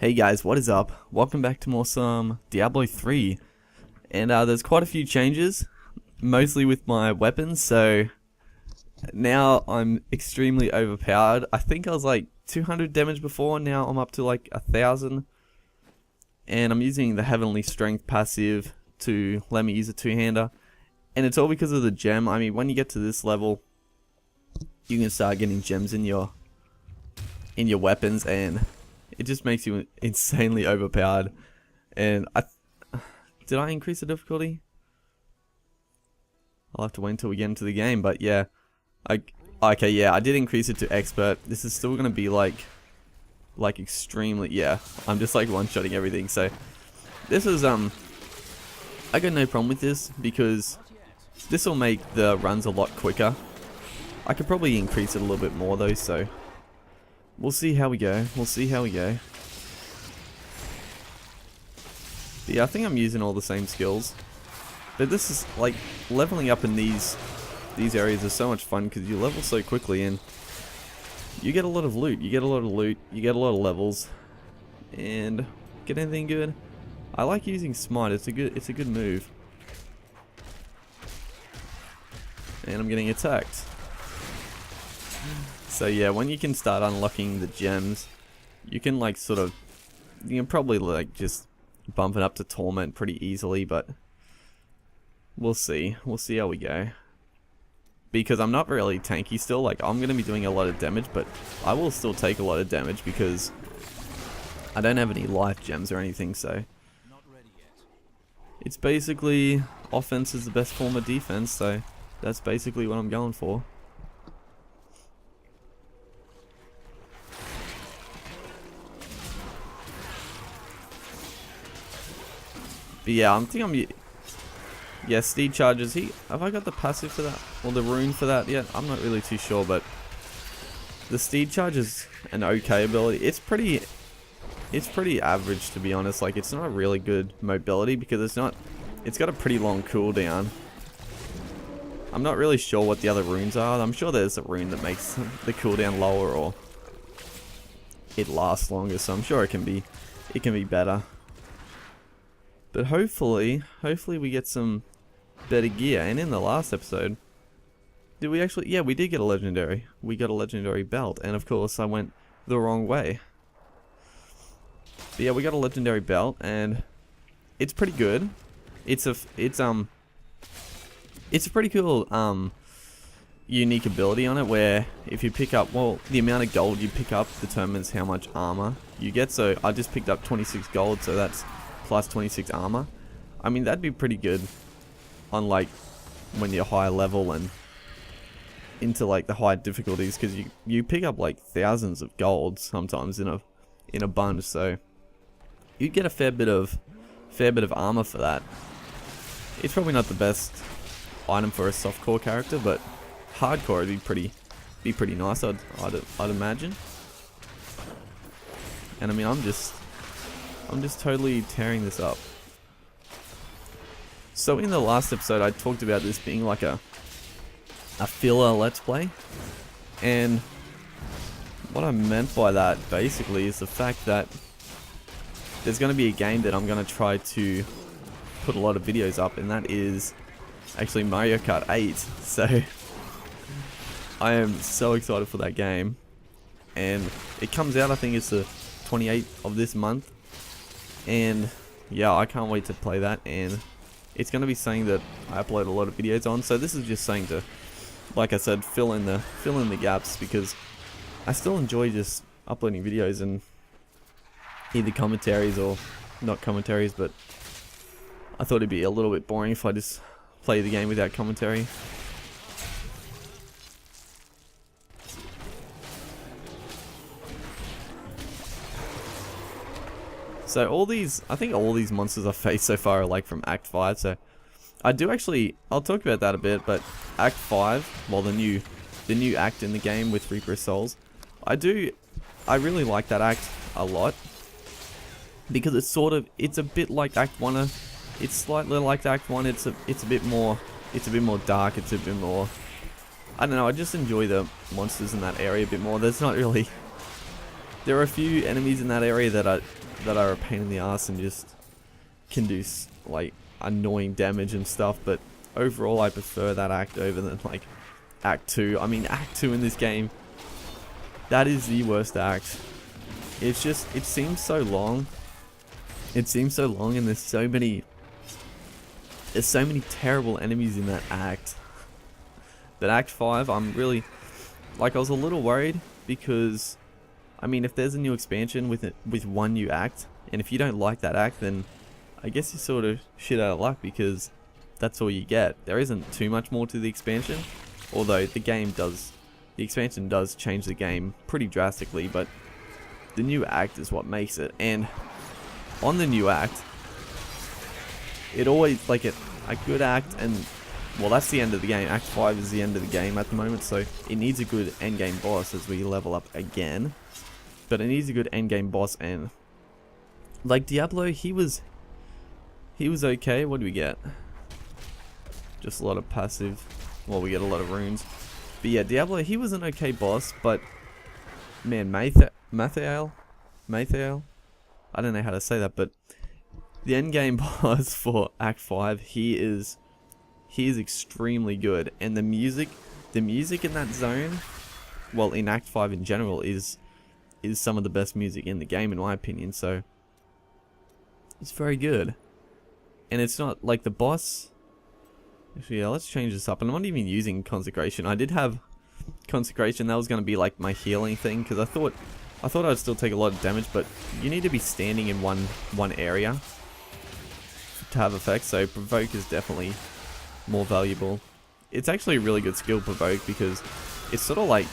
Hey guys, what is up? Welcome back to more some Diablo 3. And there's quite a few changes, mostly with my weapons, so now I'm extremely overpowered. I think I was like 200 damage before, now I'm up to like 1,000. And I'm using the Heavenly Strength passive to let me use a two-hander. And it's all because of the gem. I mean, when you get to this level, you can start getting gems in your weapons, and it just makes you insanely overpowered. And did I increase the difficulty? I'll have to wait until we get into the game, but yeah. Okay, yeah, I did increase it to expert. This is still gonna be like extremely, yeah. I'm just like one-shotting everything, so this is I got no problem with this because this will make the runs a lot quicker. I could probably increase it a little bit more though, so we'll see how we go. But yeah, I think I'm using all the same skills. But this is like leveling up in these areas is so much fun because you level so quickly and you get a lot of loot. You get a lot of levels, and get anything good. I like using smite. It's a good move. And I'm getting attacked. So yeah, when you can start unlocking the gems, you can like you can probably like just bump it up to torment pretty easily, but we'll see how we go. Because I'm not really tanky still, like I'm gonna be doing a lot of damage, but I will still take a lot of damage because I don't have any life gems or anything, so it's basically offense is the best form of defense, so that's basically what I'm going for. But yeah, yeah, Steed Charges. Have I got the passive for that? Or the rune for that yet? I'm not really too sure, but the Steed Charge is an okay ability. It's pretty average, to be honest. Like, it's not a really good mobility because it's got a pretty long cooldown. I'm not really sure what the other runes are. I'm sure there's a rune that makes the cooldown lower or it lasts longer, so I'm sure it can be better. But hopefully we get some better gear. And in the last episode, did we actually? Yeah, we did get a legendary. We got a legendary belt, and of course I went the wrong way. But yeah, we got a legendary belt, and it's pretty good. It's a pretty cool unique ability on it, where if you pick up, well, the amount of gold you pick up determines how much armor you get. So I just picked up 26 gold, so that's plus 26 armor. I mean, that'd be pretty good on like when you're high level and into like the high difficulties, because you pick up like thousands of gold sometimes in a bunch, so you get a fair bit of armor for that. It's probably not the best item for a softcore character, but hardcore would be pretty nice, I'd imagine. And I mean, I'm just totally tearing this up. So in the last episode, I talked about this being like a filler let's play, and what I meant by that basically is the fact that there's going to be a game that I'm going to try to put a lot of videos up, and that is actually Mario Kart 8. So I am so excited for that game, and it comes out, I think it's the 28th of this month. And yeah, I can't wait to play that, and it's going to be something that I upload a lot of videos on. So this is just saying to, like I said, fill in the gaps, because I still enjoy just uploading videos and either commentaries or not commentaries, but I thought it'd be a little bit boring if I just play the game without commentary. So I think all these monsters I've faced so far are like from Act 5, so I'll talk about that a bit, but Act 5, well, the new act in the game with Reaper of Souls, I really like that act a lot, because it's a bit like Act 1, it's slightly like Act 1, it's a bit more dark, it's a bit more, I don't know, I just enjoy the monsters in that area a bit more. There are a few enemies in that area that that are a pain in the ass and just can do like annoying damage and stuff, but overall I prefer that act over than like Act 2. I mean, Act 2 in this game, that is the worst act. It's just, it seems so long. It seems so long, and there's so many terrible enemies in that act. But Act 5, I'm really, like, I was a little worried because, I mean, if there's a new expansion with one new act, and if you don't like that act, then I guess you're sort of shit out of luck because that's all you get. There isn't too much more to the expansion, although the expansion does change the game pretty drastically, but the new act is what makes it. And on the new act, it always, like, a good act, and well, that's the end of the game. Act 5 is the end of the game at the moment, so it needs a good endgame boss as we level up again. But it needs a good endgame boss, and like Diablo, he was okay. What do we get? Just a lot of passive. Well, we get a lot of runes. But yeah, Diablo, he was an okay boss, but man, Mathael? I don't know how to say that, but the endgame boss for Act 5, he is extremely good, and the music in that zone, well, in Act 5 in general, is some of the best music in the game in my opinion, so it's very good. And it's not like the boss. Actually, yeah, let's change this up. And I'm not even using Consecration. I did have Consecration. That was going to be like my healing thing, because I thought I'd still take a lot of damage, but you need to be standing in one area to have effects. So Provoke is definitely more valuable. It's actually a really good skill, Provoke, because it's sort of like,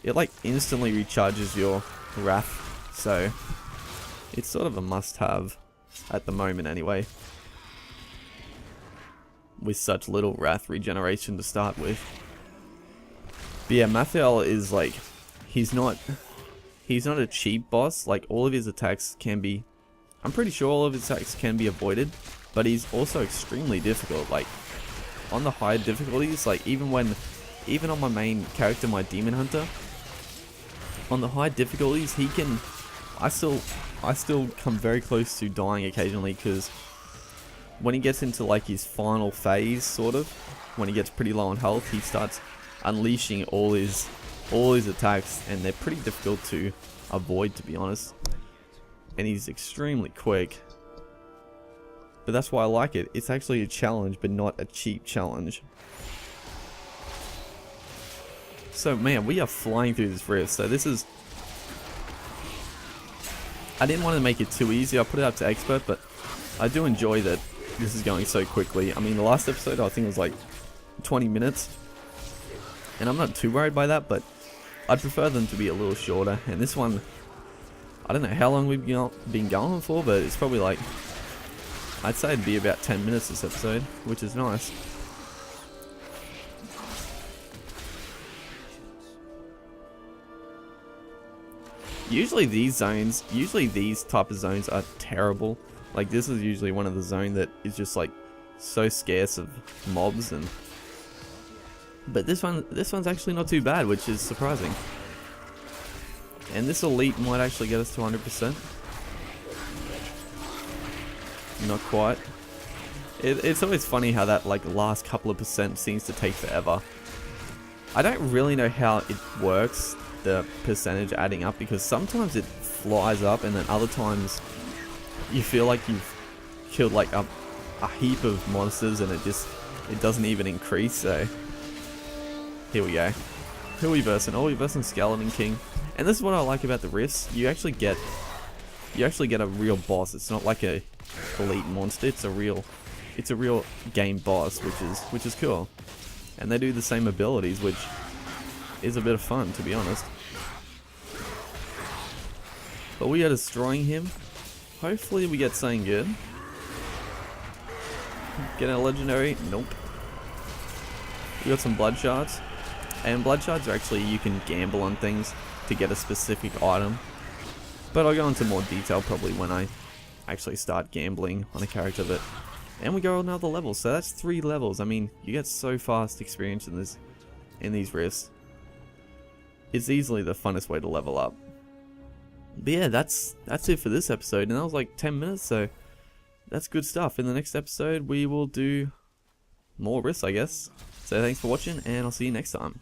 it like instantly recharges your Wrath. So it's sort of a must-have at the moment anyway, with such little Wrath regeneration to start with. But yeah, Mathael is like, he's not a cheap boss. Like, all of his attacks can be, I'm pretty sure all of his attacks can be avoided, but he's also extremely difficult. Like, on the higher difficulties, like even on my main character, my Demon Hunter, on the high difficulties, he can, I still come very close to dying occasionally, because when he gets into like his final phase, sort of, when he gets pretty low on health, he starts unleashing all his attacks, and they're pretty difficult to avoid, to be honest. And he's extremely quick. But that's why I like it. It's actually a challenge, but not a cheap challenge. So man, we are flying through this rift. So this is, I didn't want to make it too easy. I put it up to expert, but I do enjoy that this is going so quickly. I mean, the last episode I think was like 20 minutes, and I'm not too worried by that, but I'd prefer them to be a little shorter. And this one, I don't know how long we've been going for, but it's probably like, I'd say it'd be about 10 minutes this episode, which is nice. Usually these type of zones are terrible. Like, this is usually one of the zones that is just like so scarce of mobs, and but this one's actually not too bad, which is surprising. And this elite might actually get us to 100%. Not quite. It's always funny how that like last couple of percent seems to take forever. I don't really know how it works, the percentage adding up, because sometimes it flies up, and then other times you feel like you've killed like a heap of monsters, and it doesn't even increase. So here we go. Who are we versing? Oh, we're versing Skeleton King. And this is what I like about the rifts. You actually get a real boss. It's not like a elite monster. It's a real game boss, which is cool. And they do the same abilities, which is a bit of fun, to be honest. But we are destroying him. Hopefully we get something good. Get a legendary? Nope. We got some blood shards. And blood shards are actually, you can gamble on things to get a specific item. But I'll go into more detail probably when I actually start gambling on a character. But and we go another level, so that's 3 levels. I mean, you get so fast experience in these rifts. It's easily the funnest way to level up. But yeah, that's it for this episode, and that was like 10 minutes, so that's good stuff. In the next episode, we will do more risks, I guess. So thanks for watching, and I'll see you next time.